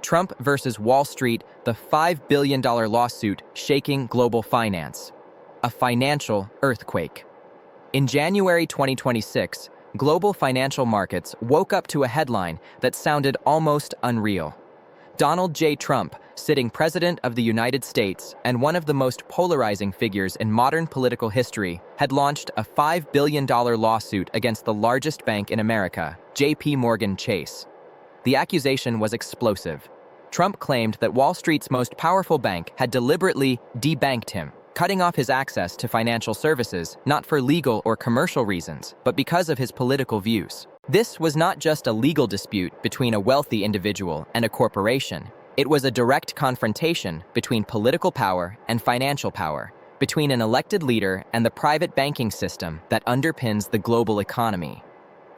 Trump versus Wall Street, the $5 billion lawsuit shaking global finance. A financial earthquake. In January 2026, global financial markets woke up to a headline that sounded almost unreal. Donald J. Trump, sitting President of the United States and one of the most polarizing figures in modern political history, had launched a $5 billion lawsuit against the largest bank in America, JPMorgan Chase. The accusation was explosive. Trump claimed that Wall Street's most powerful bank had deliberately debanked him, cutting off his access to financial services, not for legal or commercial reasons, but because of his political views. This was not just a legal dispute between a wealthy individual and a corporation. It was a direct confrontation between political power and financial power, between an elected leader and the private banking system that underpins the global economy.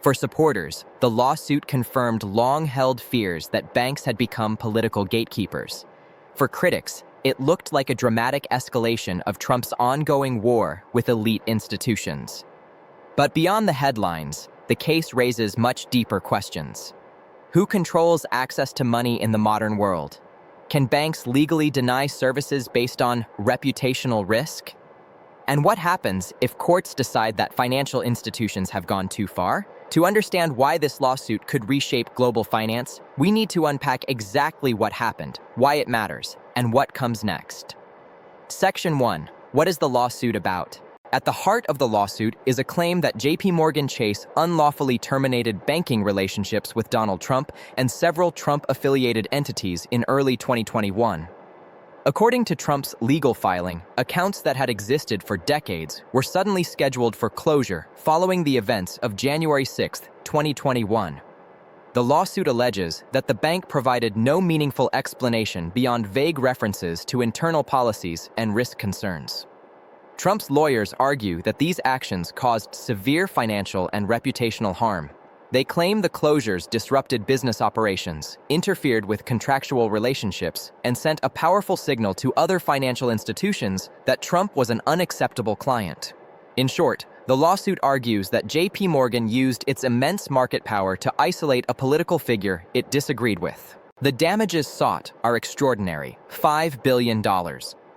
For supporters, the lawsuit confirmed long-held fears that banks had become political gatekeepers. For critics, it looked like a dramatic escalation of Trump's ongoing war with elite institutions. But beyond the headlines, the case raises much deeper questions. Who controls access to money in the modern world? Can banks legally deny services based on reputational risk? And what happens if courts decide that financial institutions have gone too far? To understand why this lawsuit could reshape global finance, we need to unpack exactly what happened, why it matters, and what comes next. Section 1. What is the lawsuit about? At the heart of the lawsuit is a claim that JPMorgan Chase unlawfully terminated banking relationships with Donald Trump and several Trump-affiliated entities in early 2021. According to Trump's legal filing, accounts that had existed for decades were suddenly scheduled for closure following the events of January 6, 2021. The lawsuit alleges that the bank provided no meaningful explanation beyond vague references to internal policies and risk concerns. Trump's lawyers argue that these actions caused severe financial and reputational harm. They claim the closures disrupted business operations, interfered with contractual relationships, and sent a powerful signal to other financial institutions that Trump was an unacceptable client. In short, the lawsuit argues that JPMorgan used its immense market power to isolate a political figure it disagreed with. The damages sought are extraordinary: $5 billion.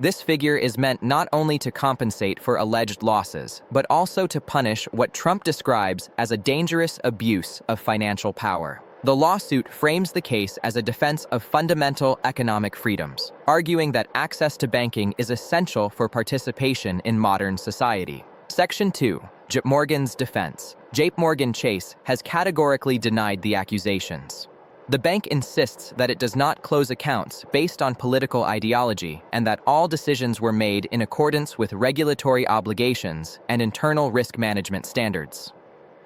This figure is meant not only to compensate for alleged losses, but also to punish what Trump describes as a dangerous abuse of financial power. The lawsuit frames the case as a defense of fundamental economic freedoms, arguing that access to banking is essential for participation in modern society. Section 2. JPMorgan's defense. JPMorgan Chase has categorically denied the accusations. The bank insists that it does not close accounts based on political ideology and that all decisions were made in accordance with regulatory obligations and internal risk management standards.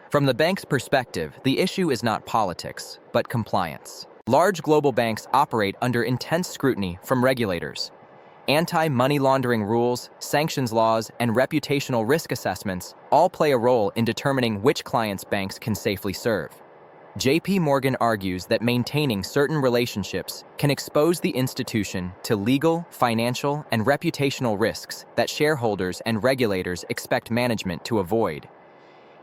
From the bank's perspective, the issue is not politics, but compliance. Large global banks operate under intense scrutiny from regulators. Anti-money laundering rules, sanctions laws, and reputational risk assessments all play a role in determining which clients banks can safely serve. JPMorgan argues that maintaining certain relationships can expose the institution to legal, financial, and reputational risks that shareholders and regulators expect management to avoid.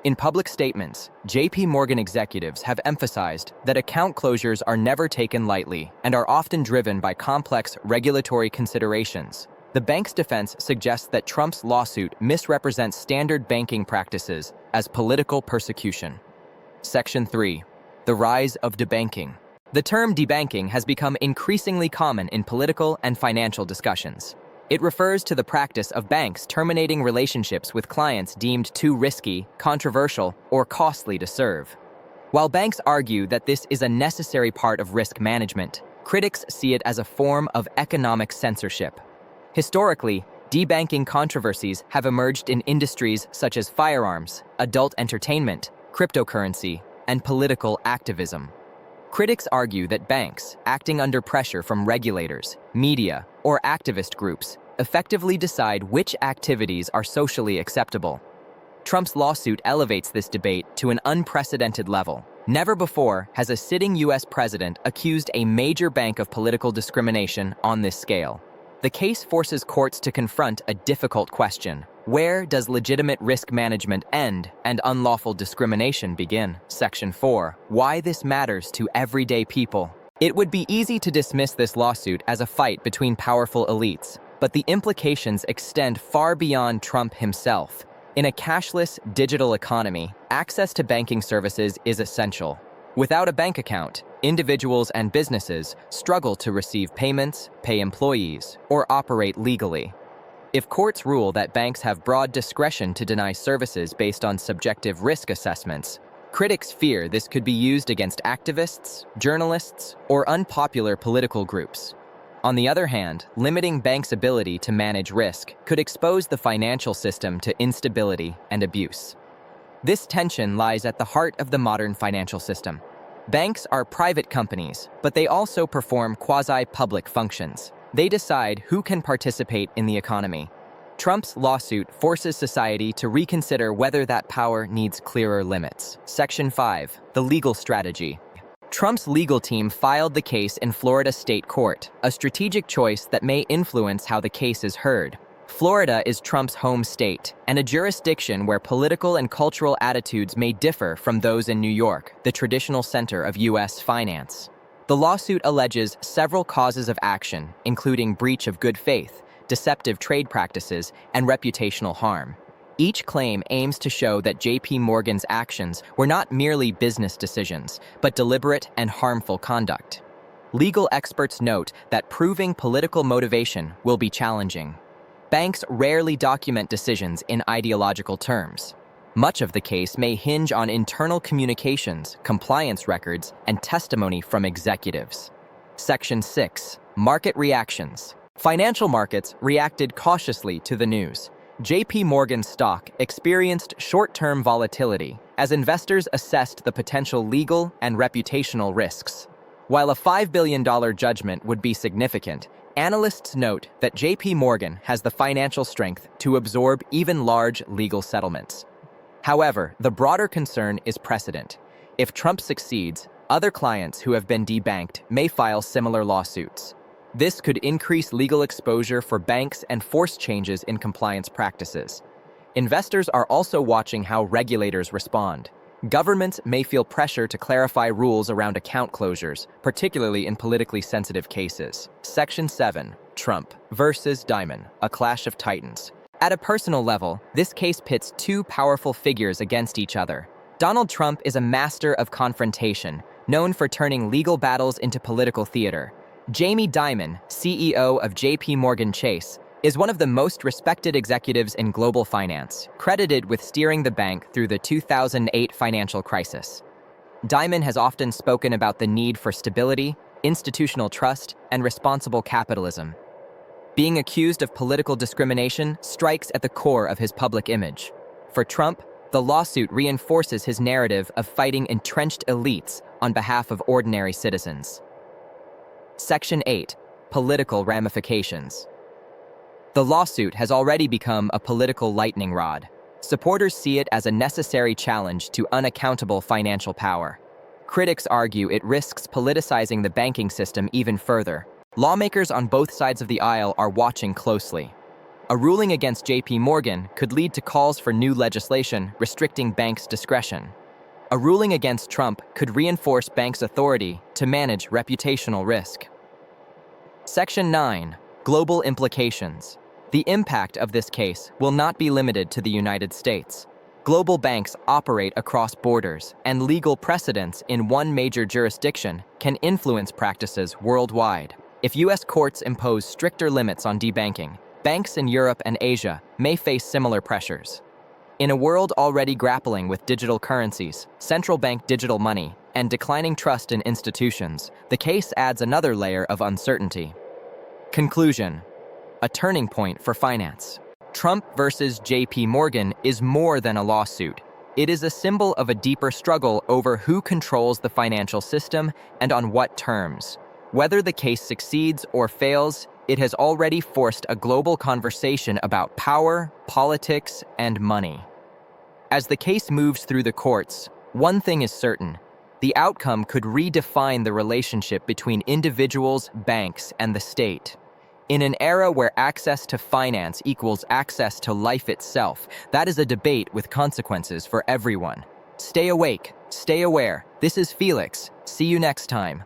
In public statements, JPMorgan executives have emphasized that account closures are never taken lightly and are often driven by complex regulatory considerations. The bank's defense suggests that Trump's lawsuit misrepresents standard banking practices as political persecution. Section 3. The rise of debanking. The term debanking has become increasingly common in political and financial discussions. It refers to the practice of banks terminating relationships with clients deemed too risky, controversial, or costly to serve. While banks argue that this is a necessary part of risk management, critics see it as a form of economic censorship. Historically, debanking controversies have emerged in industries such as firearms, adult entertainment, cryptocurrency, and political activism. Critics argue that banks, acting under pressure from regulators, media, or activist groups, effectively decide which activities are socially acceptable. Trump's lawsuit elevates this debate to an unprecedented level. Never before has a sitting U.S. president accused a major bank of political discrimination on this scale. The case forces courts to confront a difficult question: where does legitimate risk management end and unlawful discrimination begin? Section 4. Why this matters to everyday people. It would be easy to dismiss this lawsuit as a fight between powerful elites, but the implications extend far beyond Trump himself. In a cashless, digital economy, access to banking services is essential. Without a bank account, individuals and businesses struggle to receive payments, pay employees, or operate legally. If courts rule that banks have broad discretion to deny services based on subjective risk assessments, critics fear this could be used against activists, journalists, or unpopular political groups. On the other hand, limiting banks' ability to manage risk could expose the financial system to instability and abuse. This tension lies at the heart of the modern financial system. Banks are private companies, but they also perform quasi-public functions. They decide who can participate in the economy. Trump's lawsuit forces society to reconsider whether that power needs clearer limits. Section 5. The legal strategy. Trump's legal team filed the case in Florida state court, a strategic choice that may influence how the case is heard. Florida is Trump's home state, and a jurisdiction where political and cultural attitudes may differ from those in New York, the traditional center of U.S. finance. The lawsuit alleges several causes of action, including breach of good faith, deceptive trade practices, and reputational harm. Each claim aims to show that JPMorgan's actions were not merely business decisions, but deliberate and harmful conduct. Legal experts note that proving political motivation will be challenging. Banks rarely document decisions in ideological terms. Much of the case may hinge on internal communications, compliance records, and testimony from executives. Section 6. Market reactions. Financial markets reacted cautiously to the news. JPMorgan stock experienced short-term volatility as investors assessed the potential legal and reputational risks. While a $5 billion judgment would be significant, analysts note that JPMorgan has the financial strength to absorb even large legal settlements. However, the broader concern is precedent. If Trump succeeds, other clients who have been debanked may file similar lawsuits. This could increase legal exposure for banks and force changes in compliance practices. Investors are also watching how regulators respond. Governments may feel pressure to clarify rules around account closures, particularly in politically sensitive cases. Section 7. Trump versus Dimon, a clash of titans. At a personal level, this case pits two powerful figures against each other. Donald Trump is a master of confrontation, known for turning legal battles into political theater. Jamie Dimon, CEO of JPMorgan Chase, is one of the most respected executives in global finance, credited with steering the bank through the 2008 financial crisis. Dimon has often spoken about the need for stability, institutional trust, and responsible capitalism. Being accused of political discrimination strikes at the core of his public image. For Trump, the lawsuit reinforces his narrative of fighting entrenched elites on behalf of ordinary citizens. Section 8. Political ramifications. The lawsuit has already become a political lightning rod. Supporters see it as a necessary challenge to unaccountable financial power. Critics argue it risks politicizing the banking system even further. Lawmakers on both sides of the aisle are watching closely. A ruling against JPMorgan could lead to calls for new legislation restricting banks' discretion. A ruling against Trump could reinforce banks' authority to manage reputational risk. Section 9. Global implications. The impact of this case will not be limited to the United States. Global banks operate across borders, and legal precedents in one major jurisdiction can influence practices worldwide. If U.S. courts impose stricter limits on debanking, banks in Europe and Asia may face similar pressures. In a world already grappling with digital currencies, central bank digital money, and declining trust in institutions, the case adds another layer of uncertainty. Conclusion. A turning point for finance. Trump versus JPMorgan is more than a lawsuit. It is a symbol of a deeper struggle over who controls the financial system and on what terms. Whether the case succeeds or fails, it has already forced a global conversation about power, politics, and money. As the case moves through the courts, one thing is certain: the outcome could redefine the relationship between individuals, banks, and the state. In an era where access to finance equals access to life itself, that is a debate with consequences for everyone. Stay awake, stay aware. This is Felix. See you next time.